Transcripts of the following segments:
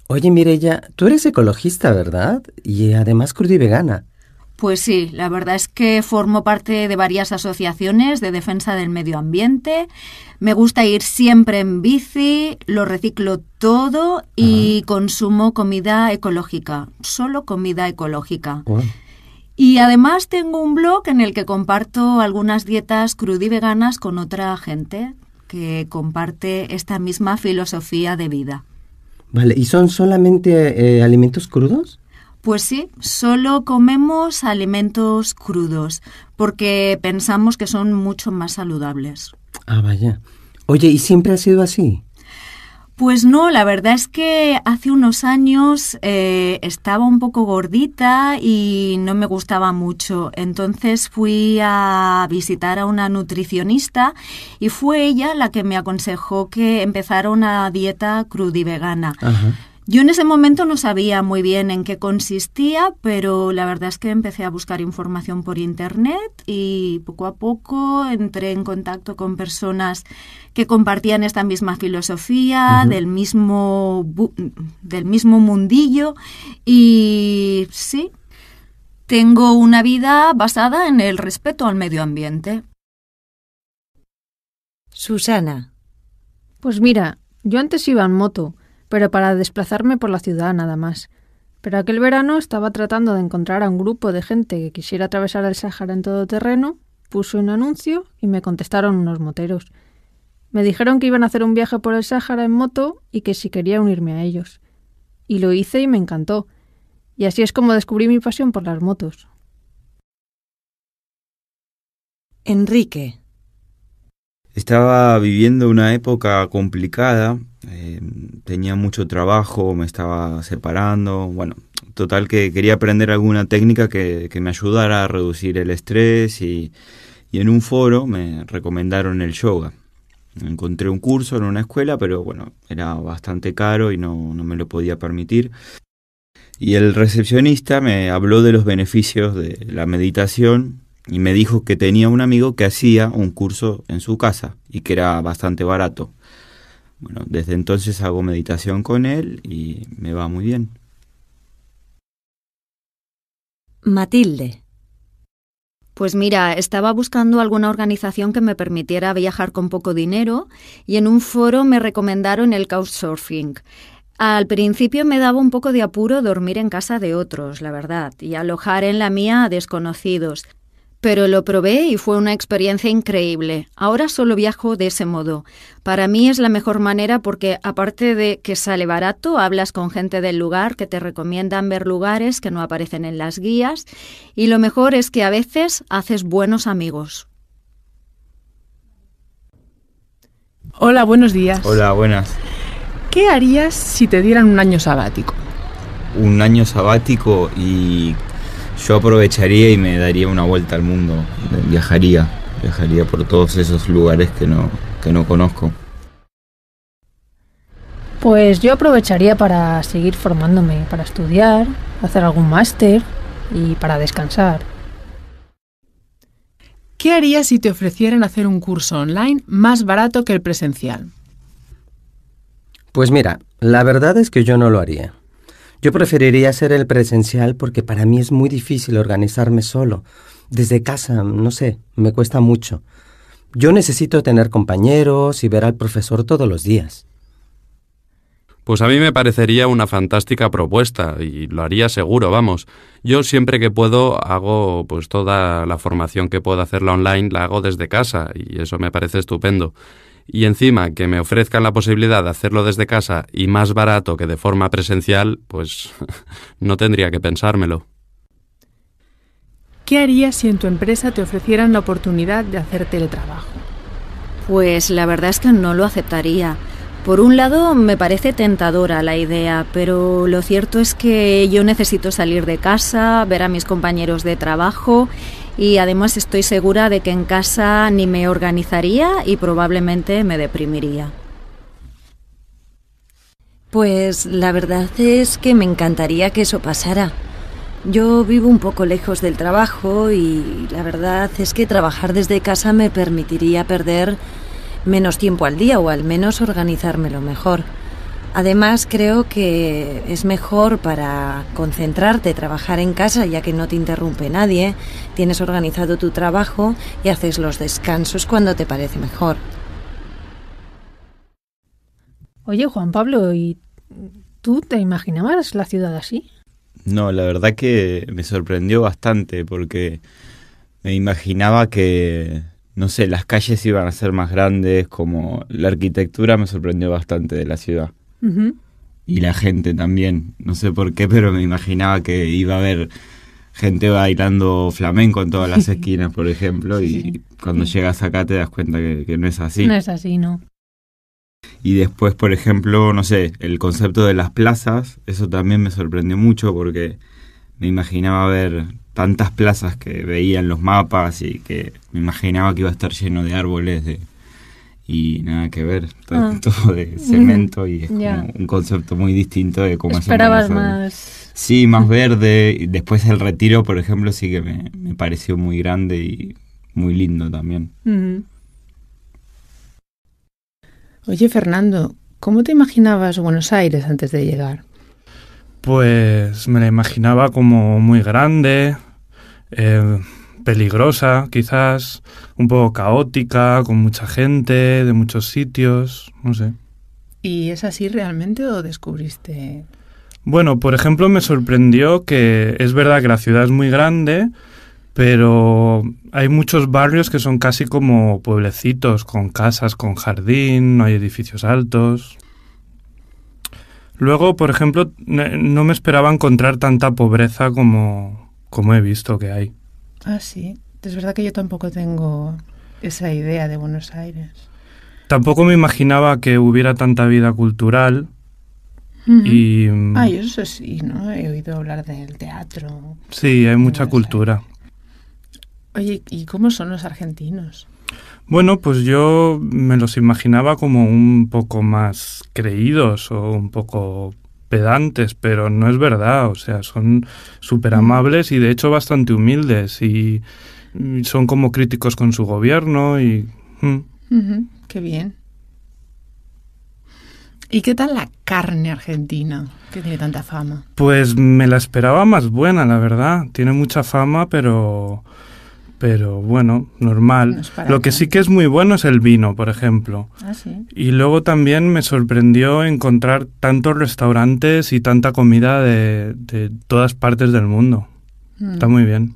Oye, Mireia, tú eres ecologista, ¿verdad? Y además crudivegana. Pues sí, la verdad es que formo parte de varias asociaciones de defensa del medio ambiente. Me gusta ir siempre en bici, lo reciclo todo y consumo comida ecológica, solo comida ecológica. Wow. Y además tengo un blog en el que comparto algunas dietas crudiveganas con otra gente que comparte esta misma filosofía de vida. Vale, ¿y son solamente alimentos crudos? Pues sí, solo comemos alimentos crudos porque pensamos que son mucho más saludables. Ah, vaya. Oye, ¿y siempre ha sido así? Pues no, la verdad es que hace unos años estaba un poco gordita y no me gustaba mucho. Entonces fui a visitar a una nutricionista y fue ella la que me aconsejó que empezara una dieta crudivegana. Ajá. Yo en ese momento no sabía muy bien en qué consistía, pero la verdad es que empecé a buscar información por internet y poco a poco entré en contacto con personas que compartían esta misma filosofía, del mismo mundillo y sí, tengo una vida basada en el respeto al medio ambiente. Susana. Pues mira, yo antes iba en moto, pero para desplazarme por la ciudad nada más. Pero aquel verano estaba tratando de encontrar a un grupo de gente que quisiera atravesar el Sáhara en todoterreno, puse un anuncio y me contestaron unos moteros. Me dijeron que iban a hacer un viaje por el Sáhara en moto y que si quería unirme a ellos. Y lo hice y me encantó. Y así es como descubrí mi pasión por las motos. Enrique. Estaba viviendo una época complicada, tenía mucho trabajo, me estaba separando, bueno, total que quería aprender alguna técnica que me ayudara a reducir el estrés y en un foro me recomendaron el yoga. Encontré un curso en una escuela, pero bueno, era bastante caro y no me lo podía permitir. Y el recepcionista me habló de los beneficios de la meditación y me dijo que tenía un amigo que hacía un curso en su casa y que era bastante barato. Bueno, desde entonces hago meditación con él y me va muy bien. Matilde. Pues mira, estaba buscando alguna organización que me permitiera viajar con poco dinero y en un foro me recomendaron el Couchsurfing. Al principio me daba un poco de apuro dormir en casa de otros, la verdad, y alojar en la mía a desconocidos. Pero lo probé y fue una experiencia increíble. Ahora solo viajo de ese modo. Para mí es la mejor manera porque, aparte de que sale barato, hablas con gente del lugar que te recomiendan ver lugares que no aparecen en las guías y lo mejor es que a veces haces buenos amigos. Hola, buenos días. Hola, buenas. ¿Qué harías si te dieran un año sabático? Un año sabático y yo aprovecharía y me daría una vuelta al mundo. Viajaría por todos esos lugares que no conozco. Pues yo aprovecharía para seguir formándome, para estudiar, hacer algún máster y para descansar. ¿Qué harías si te ofrecieran hacer un curso online más barato que el presencial? Pues mira, la verdad es que yo no lo haría. Yo preferiría hacer el presencial porque para mí es muy difícil organizarme solo. Desde casa, no sé, me cuesta mucho. Yo necesito tener compañeros y ver al profesor todos los días. Pues a mí me parecería una fantástica propuesta y lo haría seguro, vamos. Yo siempre que puedo hago pues toda la formación que puedo hacerla online, la hago desde casa y eso me parece estupendo. Y encima que me ofrezcan la posibilidad de hacerlo desde casa y más barato que de forma presencial, pues no tendría que pensármelo. ¿Qué harías si en tu empresa te ofrecieran la oportunidad de hacer teletrabajo? Pues la verdad es que no lo aceptaría. Por un lado, me parece tentadora la idea, pero lo cierto es que yo necesito salir de casa, ver a mis compañeros de trabajo y además estoy segura de que en casa ni me organizaría y probablemente me deprimiría. Pues la verdad es que me encantaría que eso pasara. Yo vivo un poco lejos del trabajo y la verdad es que trabajar desde casa me permitiría perder menos tiempo al día o al menos organizármelo mejor. Además, creo que es mejor para concentrarte, trabajar en casa, ya que no te interrumpe nadie, tienes organizado tu trabajo y haces los descansos cuando te parece mejor. Oye, Juan Pablo, ¿y tú te imaginabas la ciudad así? No, la verdad que me sorprendió bastante porque me imaginaba que, no sé, las calles iban a ser más grandes, como la arquitectura me sorprendió bastante de la ciudad. Uh-huh. Y la gente también, no sé por qué, pero me imaginaba que iba a haber gente bailando flamenco en todas las esquinas, por ejemplo, y cuando llegas acá te das cuenta que no es así. No es así, ¿no? Y después, por ejemplo, no sé, el concepto de las plazas, eso también me sorprendió mucho porque me imaginaba ver tantas plazas que veía en los mapas y que me imaginaba que iba a estar lleno de árboles y nada que ver, todo de cemento y es como un concepto muy distinto de cómo esperabas más. Sí, más verde. Y después el Retiro, por ejemplo, sí que me pareció muy grande y muy lindo también. Uh-huh. Oye, Fernando, ¿cómo te imaginabas Buenos Aires antes de llegar? Pues me la imaginaba como muy grande, peligrosa quizás, un poco caótica, con mucha gente, de muchos sitios, no sé. ¿Y es así realmente o descubriste...? Bueno, por ejemplo, me sorprendió que es verdad que la ciudad es muy grande, pero hay muchos barrios que son casi como pueblecitos, con casas, con jardín, no hay edificios altos. Luego, por ejemplo, no me esperaba encontrar tanta pobreza como he visto que hay. Ah, sí. Es verdad que yo tampoco tengo esa idea de Buenos Aires. Tampoco me imaginaba que hubiera tanta vida cultural. Uh-huh. Y yo eso sí, ¿no? He oído hablar del teatro. Sí, hay mucha cultura. Oye, ¿y cómo son los argentinos? Bueno, pues yo me los imaginaba como un poco más creídos o un poco pedantes, pero no es verdad, o sea, son súper amables y de hecho bastante humildes y son como críticos con su gobierno y... Uh-huh, qué bien. ¿Y qué tal la carne argentina, que tiene tanta fama? Pues me la esperaba más buena, la verdad. Tiene mucha fama, pero bueno, normal. No Lo que sí que es muy bueno es el vino, por ejemplo. Ah, sí. Y luego también me sorprendió encontrar tantos restaurantes y tanta comida de todas partes del mundo. Está muy bien.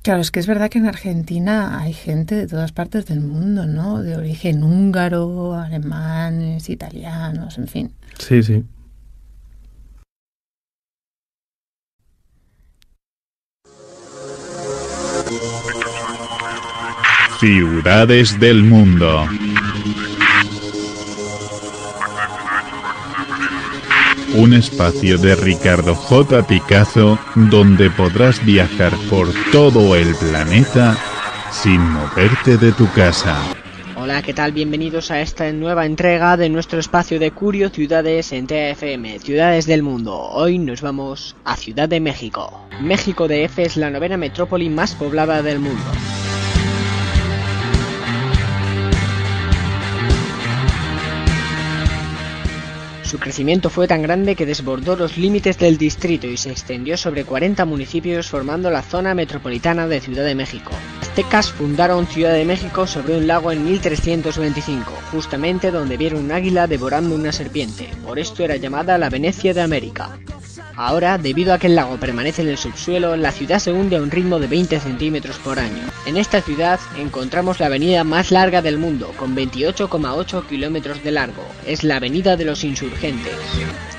Claro, es que es verdad que en Argentina hay gente de todas partes del mundo, ¿no? De origen húngaro, alemanes, italianos, en fin. Sí, sí. Ciudades del mundo. Un espacio de Ricardo J. Picazo donde podrás viajar por todo el planeta sin moverte de tu casa. Hola, ¿qué tal? Bienvenidos a esta nueva entrega de nuestro espacio de Ciudades en TFM, Ciudades del Mundo. Hoy nos vamos a Ciudad de México. México DF es la 9ª metrópoli más poblada del mundo. Su crecimiento fue tan grande que desbordó los límites del distrito y se extendió sobre 40 municipios formando la zona metropolitana de Ciudad de México. Los aztecas fundaron Ciudad de México sobre un lago en 1325, justamente donde vieron un águila devorando una serpiente, por esto era llamada la Venecia de América. Ahora, debido a que el lago permanece en el subsuelo, la ciudad se hunde a un ritmo de 20 centímetros por año. En esta ciudad encontramos la avenida más larga del mundo, con 28,8 kilómetros de largo. Es la Avenida de los Insurgentes.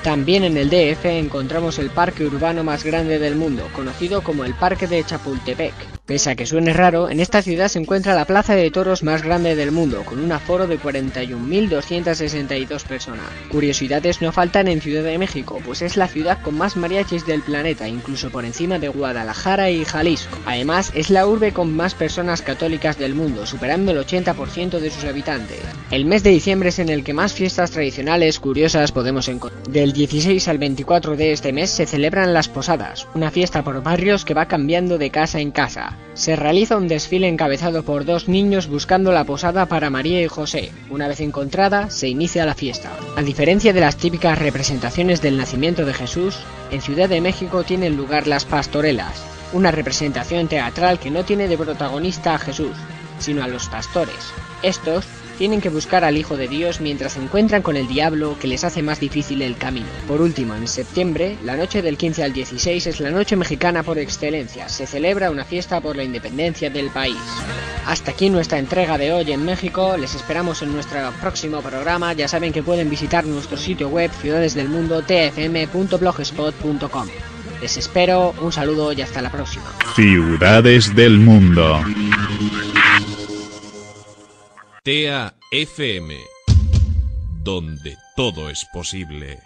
También en el DF encontramos el parque urbano más grande del mundo, conocido como el Parque de Chapultepec. Pese a que suene raro, en esta ciudad se encuentra la plaza de toros más grande del mundo, con un aforo de 41.262 personas. Curiosidades no faltan en Ciudad de México, pues es la ciudad con más mariachis del planeta, incluso por encima de Guadalajara y Jalisco. Además, es la urbe con más personas católicas del mundo, superando el 80% de sus habitantes. El mes de diciembre es en el que más fiestas tradicionales curiosas podemos encontrar. Del 16 al 24 de este mes se celebran las posadas, una fiesta por barrios que va cambiando de casa en casa. Se realiza un desfile encabezado por 2 niños buscando la posada para María y José. Una vez encontrada, se inicia la fiesta. A diferencia de las típicas representaciones del nacimiento de Jesús, en Ciudad de México tienen lugar las pastorelas, una representación teatral que no tiene de protagonista a Jesús, sino a los pastores. Estos tienen que buscar al Hijo de Dios mientras se encuentran con el diablo, que les hace más difícil el camino. Por último, en septiembre, la noche del 15 al 16 es la noche mexicana por excelencia. Se celebra una fiesta por la independencia del país. Hasta aquí nuestra entrega de hoy en México. Les esperamos en nuestro próximo programa. Ya saben que pueden visitar nuestro sitio web ciudadesdelmundo.tfm.blogspot.com. Les espero, un saludo y hasta la próxima. Ciudades del mundo. TEA FM, donde todo es posible.